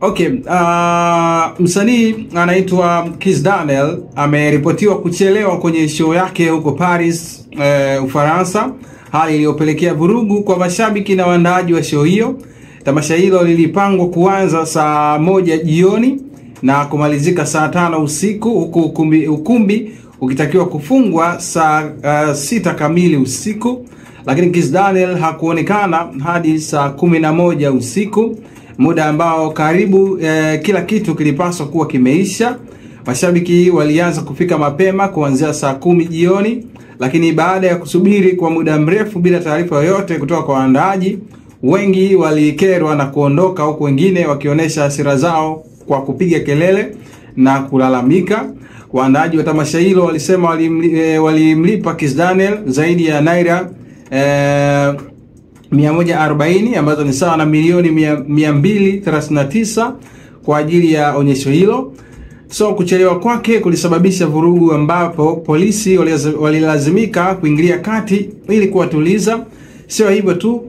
Okay, msanii anaitwa Kiss Daniel ameripotiwa kuchelewa kwenye show yake huko Paris, Ufaransa, hali iliyopelekea vurugu kwa mashabiki na waandaaji wa show hiyo. Tamasha hilo lilipangwa kuanza saa 1 jioni na kumalizika saa 5 usiku, huku ukumbi ukitakiwa kufungwa saa 6 kamili usiku, lakini Kiss Daniel hakuonekana hadi saa 11 usiku, muda ambao karibu kila kitu kilipaswa kuwa kimeisha. Mashabiki walianza kufika mapema kuanzia saa 10 jioni, lakini baada ya kusubiri kwa muda mrefu bila taarifa yoyote kutoka kwa waandaaji, wengi walikerwa na kuondoka, huku wengine wakionyesha hasira zao kwa kupiga kelele na kulalamika. Waandaaji wa tamasha hilo walisema walimlipa Kiss Daniel zaidi ya naira 140 ambazo ni sawa na milioni 239 kwa ajili ya onyesho hilo. So kuchelewa kwake kulisababisha vurugu, ambapo polisi walilazimika kuingilia kati ili kuwatuliza. Sio hivyo tu,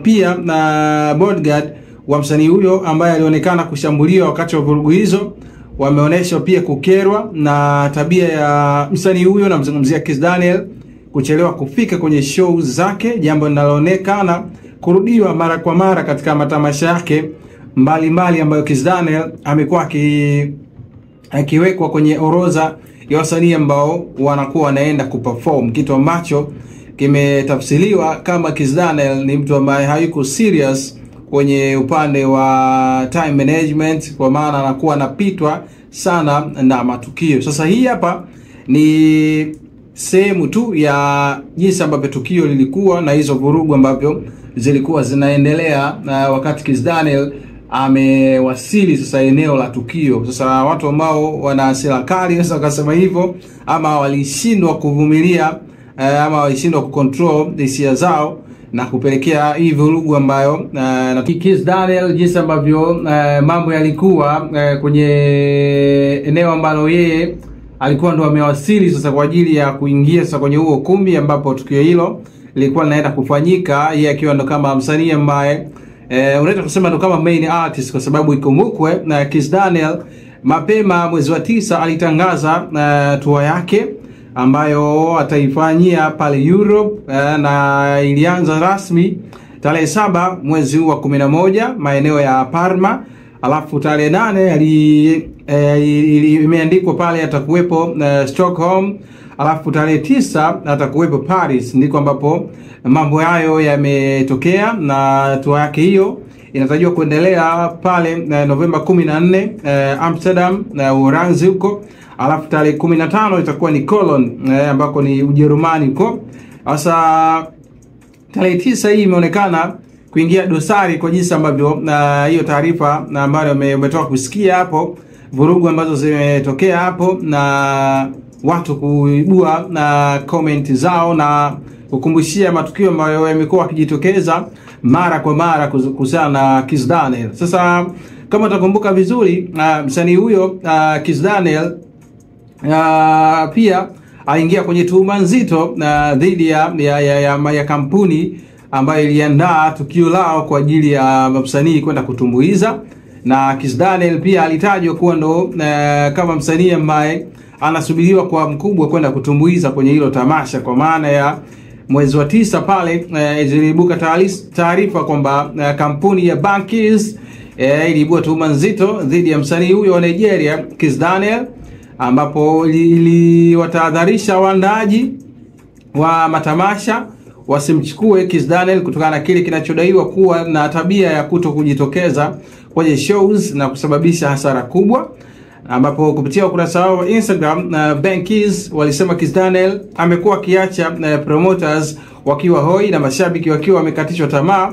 pia na bodyguard wa msanii huyo ambaye alionekana kushambuliwa wakati wa vurugu hizo wameonyesha pia kukerwa na tabia ya msanii huyo, na mzungumzia Kiss Daniel, kuchelewa kufika kwenye show zake, jambo linaloonekana kurudiwa mara kwa mara katika matamasha yake mbalimbali ambayo Kiss Daniel amekuwa akiwekwa kwenye orodha ya wasanii ambao wanakuwa wanaenda kuperform, kitu ambacho kimetafsiriwa kama Kiss Daniel ni mtu ambaye hayuko serious kwenye upande wa time management, kwa maana anakuwa anapitwa sana na matukio. Sasa hii hapa ni sehemu tu ya jinsi ambavyo tukio lilikuwa na hizo vurugu ambavyo zilikuwa zinaendelea wakati Kiss Daniel amewasili sasa eneo la tukio. Sasa watu ambao wana hasira kali sasa wakasema hivyo, ama walishindwa kuvumilia ama walishindwa kucontrol hisia zao na kupelekea hii vurugu ambayo na Kiss Daniel, jinsi ambavyo mambo yalikuwa kwenye eneo ambalo yeye alikuwa ndo amewasili sasa kwa ajili ya kuingia sasa kwenye huo ukumbi ambapo tukio hilo lilikuwa linaenda kufanyika, yeye akiwa ndo kama msanii ambaye unaweza kusema ndo kama main artist, kwa sababu ikumbukwe na Kiss Daniel mapema mwezi wa 9 alitangaza tour yake ambayo ataifanyia pale Europe, na ilianza rasmi tarehe 7 mwezi wa 11 maeneo ya Parma, alafu tarehe 8 imeandikwa pale atakuwepo Stockholm, alafu tarehe 9 atakuwepo Paris. Ndiko ambapo mambo hayo yametokea, na tour yake hiyo inatarajiwa kuendelea pale Novemba 14 Amsterdam na Uholanzi huko, alafu tarehe 15 itakuwa ni Cologne ambako ni Ujerumani huko. Sasa tarehe 9 hii imeonekana kuingia dosari kwa jinsi ambavyo hiyo taarifa ambayo umetoka kusikia hapo, vurugu ambazo zimetokea hapo na watu kuibua na comment zao na kukumbushia matukio ambayo yamekuwa yakijitokeza mara kwa mara kuhusiana na Kiss Daniel. Sasa kama utakumbuka vizuri, msanii huyo Kiss Daniel pia aingia kwenye tuhuma nzito dhidi ya kampuni ambayo iliandaa tukio lao kwa ajili ya msanii kwenda kutumbuiza, na Kiss Daniel pia alitajwa kuwa ndo kama msanii ambaye anasubiriwa kwa mkubwa kwenda kutumbuiza kwenye hilo tamasha, kwa maana ya mwezi wa 9 pale ziliibuka taarifa kwamba kampuni ya Bankies iliibua tuhuma nzito dhidi ya msanii huyo wa Nigeria Kiss Daniel, ambapo iliwatahadharisha waandaaji wa matamasha wasimchukue Kiss Daniel kutokana na kile kinachodaiwa kuwa na tabia ya kuto kujitokeza kwenye shows na kusababisha hasara kubwa, ambapo kupitia ukurasa wao wa Instagram Bankies walisema Kiss Daniel amekuwa akiacha promoters wakiwa hoi na mashabiki wakiwa wamekatishwa tamaa,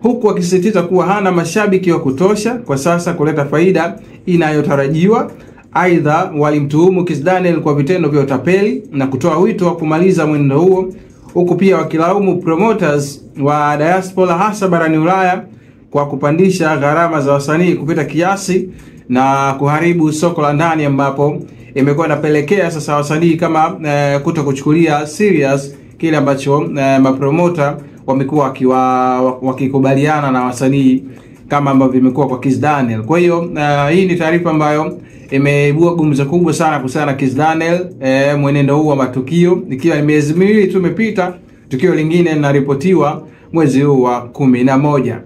huku wakisisitiza kuwa hana mashabiki wa kutosha kwa sasa kuleta faida inayotarajiwa. Aidha, walimtuhumu Kiss Daniel kwa vitendo vya utapeli na kutoa wito wa kumaliza mwendo huo, huku pia wakilaumu promoters wa diaspora hasa barani Ulaya kwa kupandisha gharama za wasanii kupita kiasi na kuharibu soko la ndani, ambapo imekuwa inapelekea sasa wasanii kama kuto kuchukulia serious kile ambacho mapromota wamekuwa wakikubaliana na wasanii kama ambavyo imekuwa kwa Kizz Daniel. Kwa hiyo hii ni taarifa ambayo imeibua gumzo kubwa sana kuhusiana na Kizz Daniel, mwenendo huu wa matukio, ikiwa miezi miwili tu imepita, tukio lingine linaripotiwa mwezi huu wa 11.